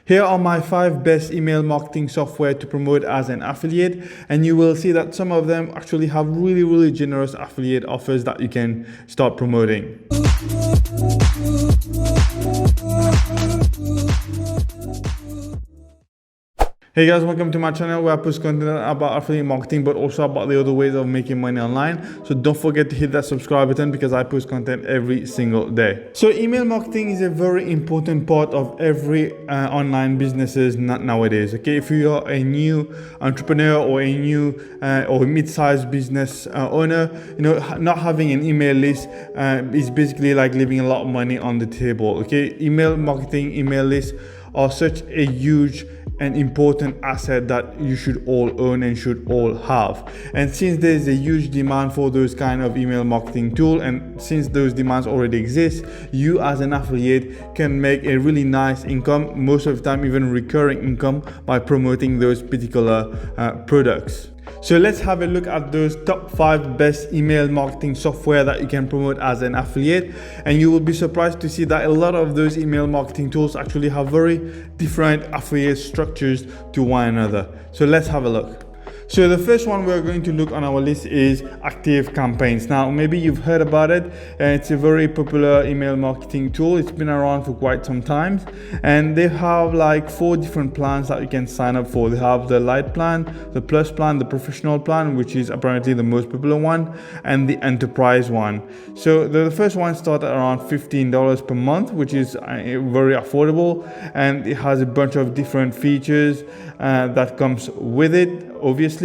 Here are my 5 best email marketing software to promote as an affiliate, and you will see that some of them actually have really generous affiliate offers that you can start promoting. Hey guys, welcome to my channel where I post content about affiliate marketing but also about the other ways of making money online. So don't forget to hit that subscribe button because I post content every single day. So email marketing is a very important part of every online businesses nowadays. Okay, if you are a new entrepreneur or a new or mid-sized business owner, not having an email list is basically like leaving a lot of money on the table. Okay, email marketing, email lists are such a huge and important asset that you should all own and should all have. And since there's a huge demand for those kind of email marketing tool, and since those demands already exist, you as an affiliate can make a really nice income, most of the time even recurring income, by promoting those particular products. So let's have a look at those top 5 best email marketing software that you can promote as an affiliate, and you will be surprised to see that a lot of those email marketing tools actually have very different affiliate structures to one another. So let's have a look. So the first one we're going to look on our list is Active Campaigns. Now, maybe you've heard about it. It's a very popular email marketing tool. It's been around for quite some time, and they have like 4 different plans that you can sign up for. They have the Light plan, the Plus plan, the Professional plan, which is apparently the most popular one, and the Enterprise one. So the first one starts at around $15 per month, which is very affordable, and it has a bunch of different features that comes with it. Obviously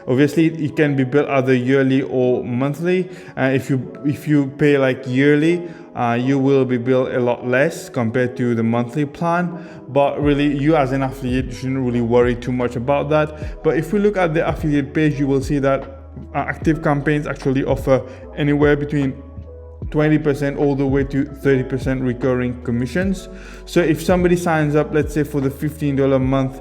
it can be billed either yearly or monthly. If you pay like yearly, you will be billed a lot less compared to the monthly plan, but really you as an affiliate, you shouldn't really worry too much about that. But if we look at the affiliate page, you will see that Active Campaigns actually offer anywhere between 20% all the way to 30% recurring commissions. So if somebody signs up, let's say for the $15 a month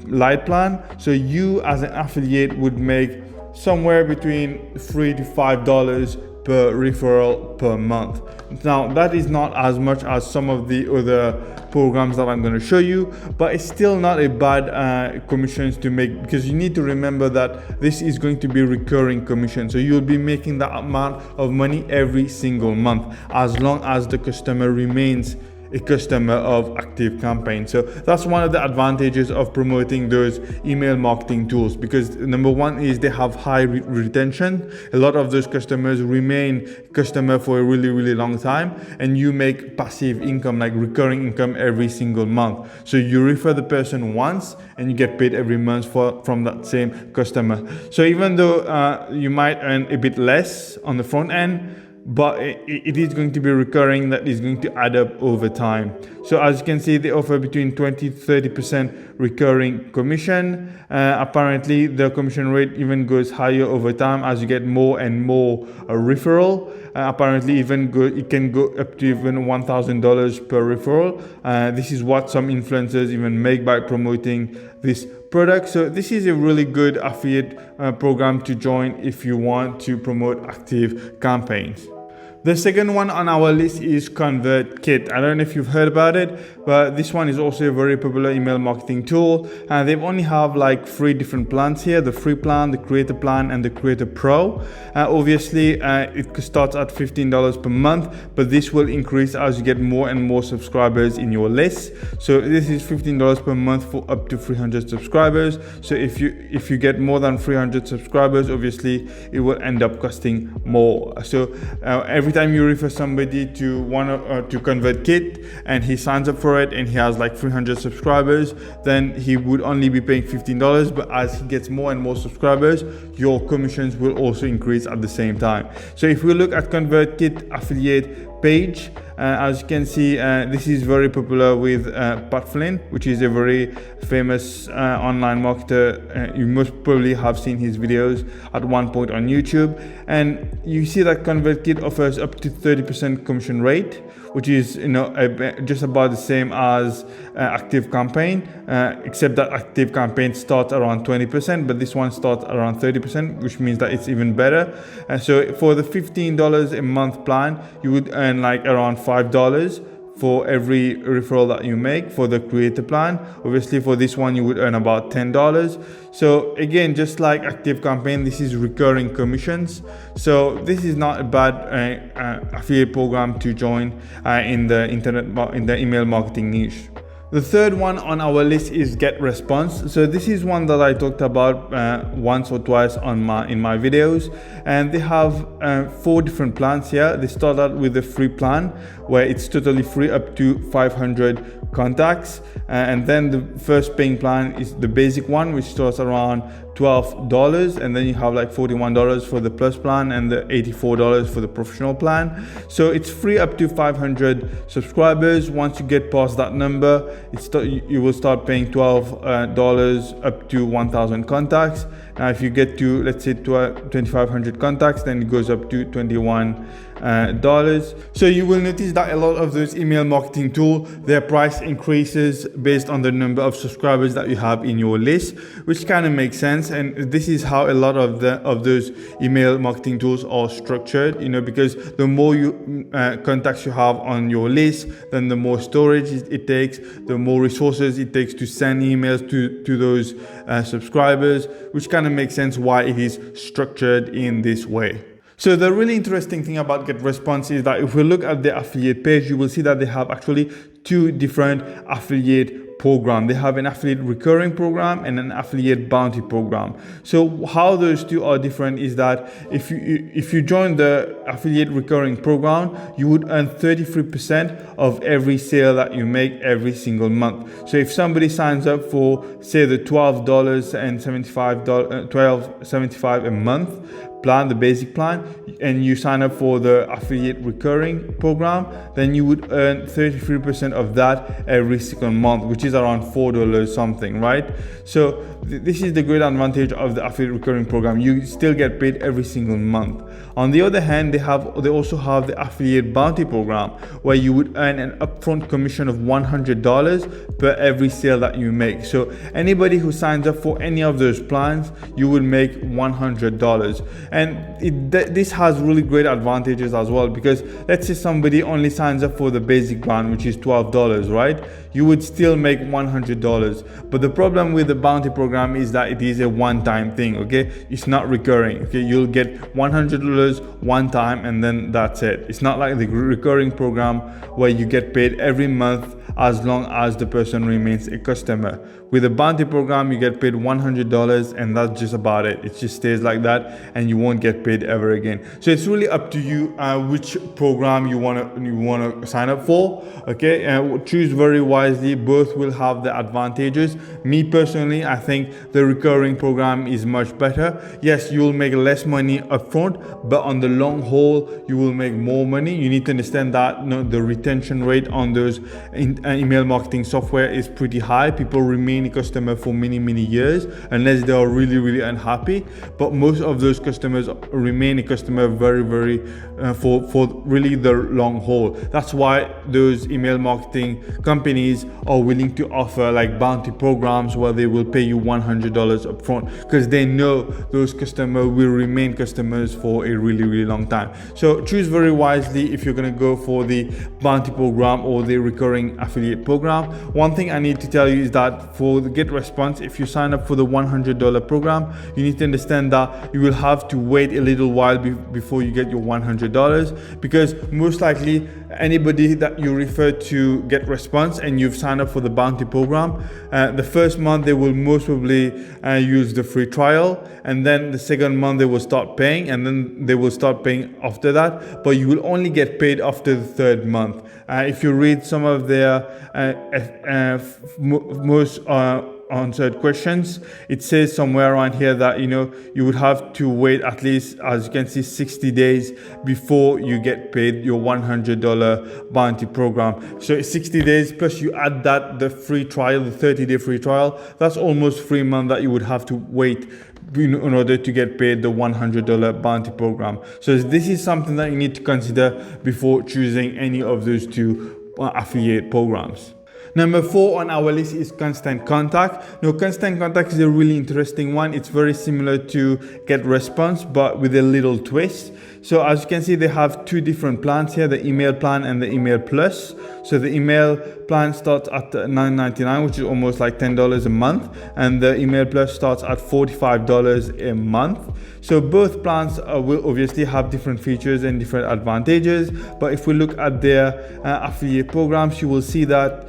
Light plan, so you as an affiliate would make somewhere between $3 to $5 per referral per month. Now that is not as much as some of the other programs that I'm going to show you, but it's still not a bad commissions to make, because you need to remember that this is going to be recurring commission. So you'll be making that amount of money every single month as long as the customer remains a customer of Active Campaign. So that's one of the advantages of promoting those email marketing tools, because number one is they have high retention. A lot of those customers remain customer for a really long time, and you make passive income, like recurring income, every single month. So you refer the person once and you get paid every month from that same customer. So even though you might earn a bit less on the front end, but it is going to be recurring, that is going to add up over time. So as you can see, they offer between 20 to 30% recurring commission. Apparently the commission rate even goes higher over time as you get more and more referral. Apparently it can go up to even $1,000 per referral. This is what some influencers even make by promoting this product. So this is a really good affiliate program to join if you want to promote Active Campaigns. The second one on our list is ConvertKit. I don't know if you've heard about it, but this one is also a very popular email marketing tool. And they only have like 3 different plans here: the free plan, the creator plan, and the creator pro. Obviously it starts at $15 per month, but this will increase as you get more and more subscribers in your list. So this is $15 per month for up to 300 subscribers. So if you get more than 300 subscribers, obviously it will end up costing more. So every time you refer somebody to ConvertKit and he signs up for it and he has like 300 subscribers, then he would only be paying $15. But as he gets more and more subscribers, your commissions will also increase at the same time. So if we look at ConvertKit affiliate page, as you can see, this is very popular with Pat Flynn, which is a very famous online marketer. You most probably have seen his videos at one point on YouTube, and you see that ConvertKit offers up to 30% commission rate, which is just about the same as Active Campaign, except that Active Campaign starts around 20%, but this one starts around 30%, which means that it's even better. So for the $15 a month plan, you would earn like around $5 for every referral that you make for the creator plan. Obviously for this one you would earn about $10. So again, just like ActiveCampaign, this is recurring commissions. So this is not a bad affiliate program to join in the email marketing niche. The third one on our list is GetResponse. So this is one that I talked about once or twice in my videos, and they have 4 different plans here. They start out with the free plan where it's totally free up to 500 contacts, and then the first paying plan is the basic one, which starts around $12, and then you have like $41 for the plus plan and the $84 for the professional plan. So it's free up to 500 subscribers. Once you get past that number, you will start paying $12 up to 1,000 contacts. Now if you get to, let's say, 2,500 contacts, then it goes up to $21. So you will notice that a lot of those email marketing tools, their price increases based on the number of subscribers that you have in your list, which kind of makes sense. And this is how a lot of those email marketing tools are structured, because the more contacts you have on your list, then the more storage it takes, the more resources it takes to send emails to those subscribers, which kind of makes sense why it is structured in this way. So the really interesting thing about GetResponse is that if we look at the affiliate page, you will see that they have actually 2 different affiliate programs. They have an affiliate recurring program and an affiliate bounty program. So how those 2 are different is that if you join the affiliate recurring program, you would earn 33% of every sale that you make every single month. So if somebody signs up for, say, the $12.75 a month plan, the basic plan, and you sign up for the affiliate recurring program, then you would earn 33% of that every single month, which is around $4 something, right? So this is the great advantage of the affiliate recurring program. You still get paid every single month. On the other hand, they also have the affiliate bounty program, where you would earn an upfront commission of $100 per every sale that you make. So anybody who signs up for any of those plans, you will make $100. And this has really great advantages as well, because let's say somebody only signs up for the basic plan, which is $12, right? You would still make $100. But the problem with the bounty program is that it is a one-time thing, okay? It's not recurring, okay? You'll get $100 one time and then that's it. It's not like the recurring program where you get paid every month as long as the person remains a customer. With a bounty program, you get paid $100 and that's just about it. It just stays like that and you won't get paid ever again. So it's really up to you which program you wanna sign up for. Okay, choose very wisely. Both will have the advantages. Me personally, I think the recurring program is much better. Yes, you'll make less money upfront, but on the long haul, you will make more money. You need to understand that the retention rate on those email marketing software is pretty high. People remain a customer for many years unless they are really unhappy, but most of those customers remain a customer very for really the long haul. That's why those email marketing companies are willing to offer like bounty programs where they will pay you $100 upfront, because they know those customers will remain customers for a really long time. So choose very wisely if you're going to go for the bounty program or the recurring affiliate program. One thing I need to tell you is that for the GetResponse, if you sign up for the $100 program, you need to understand that you will have to wait a little while before you get your $100, because most likely anybody that you refer to GetResponse and you've signed up for the bounty program, the first month they will most probably use the free trial, and then the second month they will start paying, and then they will start paying after that, but you will only get paid after the third month. If you read some of their most answered questions, it says somewhere around here that you would have to wait at least, as you can see, 60 days before you get paid your $100 bounty program. So 60 days plus you add that the free trial, the 30-day free trial, that's almost 3 months that you would have to wait in order to get paid the $100 bounty program. So this is something that you need to consider before choosing any of those 2 affiliate programs. Number 4 on our list is Constant Contact. Now, Constant Contact is a really interesting one. It's very similar to GetResponse, but with a little twist. So as you can see, they have two different plans here, the email plan and the email plus. So the email plan starts at $9.99, which is almost like $10 a month, and the email plus starts at $45 a month. So both plans will obviously have different features and different advantages, but if we look at their affiliate programs, you will see that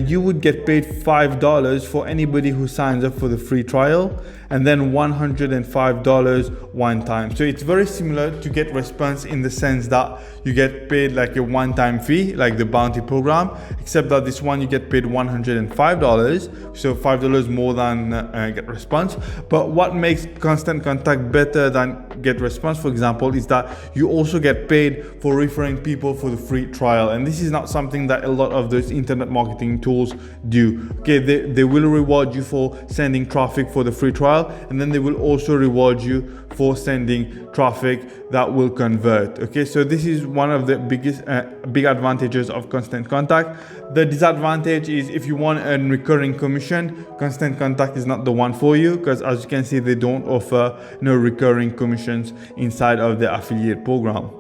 you would get paid $5 for anybody who signs up for the free trial, and then $105 one time. So it's very similar to GetResponse in the sense that you get paid like a one-time fee, like the bounty program, except that this one you get paid $105, so $5 more than GetResponse. But what makes Constant Contact better than GetResponse, for example, is that you also get paid for referring people for the free trial, and this is not something that a lot of those internet marketing tools do. Okay, they will reward you for sending traffic for the free trial, and then they will also reward you for sending traffic that will convert. Okay, so this is one of the biggest big advantages of Constant Contact. The disadvantage is if you want a recurring commission, Constant Contact is not the one for you, because as you can see, they don't offer no recurring commissions inside of the affiliate program.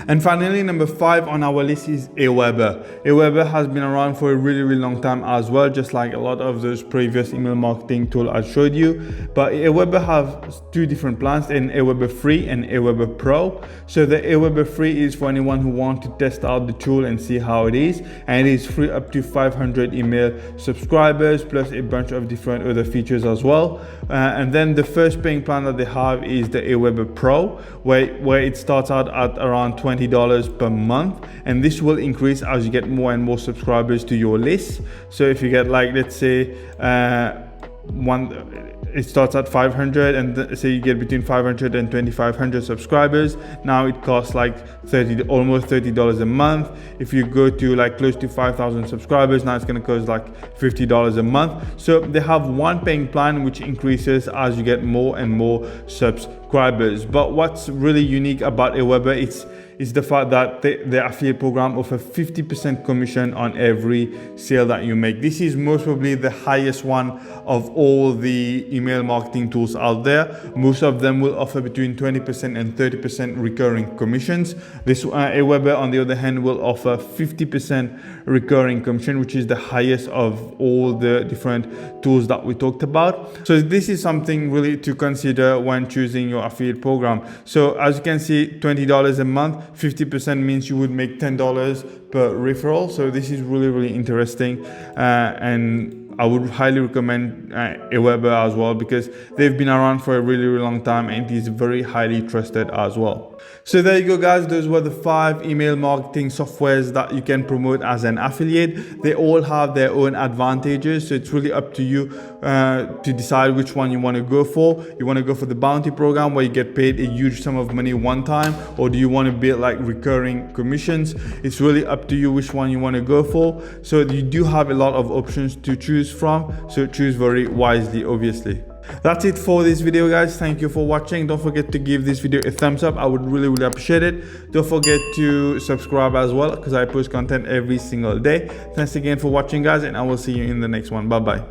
And finally, number 5 on our list is Aweber. Aweber has been around for a really long time as well, just like a lot of those previous email marketing tools I showed you. But Aweber have two different plans, an Aweber Free and Aweber Pro. So the Aweber Free is for anyone who wants to test out the tool and see how it is, and it is free up to 500 email subscribers plus a bunch of different other features as well. And then the first paying plan that they have is the Aweber Pro, where it starts out at around $20 per month, and this will increase as you get more and more subscribers to your list. So if you get, like, let's say it starts at 500, and say you get between 500 and 2500 subscribers, now it costs like almost $30 a month. If you go to like close to 5,000 subscribers, now it's going to cost like $50 a month. So they have one paying plan which increases as you get more and more subscribers. But what's really unique about Aweber is the fact that the affiliate program offers 50% commission on every sale that you make. This is most probably the highest one of all the email marketing tools out there. Most of them will offer between 20% and 30% recurring commissions. This Aweber, on the other hand, will offer 50% recurring commission, which is the highest of all the different tools that we talked about. So this is something really to consider when choosing your affiliate program. So as you can see, $20 a month, 50% means you would make $10 per referral. So this is really interesting, and I would highly recommend Aweber as well, because they've been around for a really long time and it is very highly trusted as well. So there you go, guys. Those were the 5 email marketing softwares that you can promote as an affiliate. They all have their own advantages, so it's really up to you to decide which one you want to go for. You want to go for the bounty program where you get paid a huge sum of money one time, or do you want to build like recurring commissions? It's really up to you which one you want to go for. So you do have a lot of options to choose from, so choose very wisely, obviously. That's it for this video, guys. Thank you for watching. Don't forget to give this video a thumbs up. I would really appreciate it. Don't forget to subscribe as well, because I post content every single day. Thanks again for watching, guys, and I will see you in the next one. Bye bye.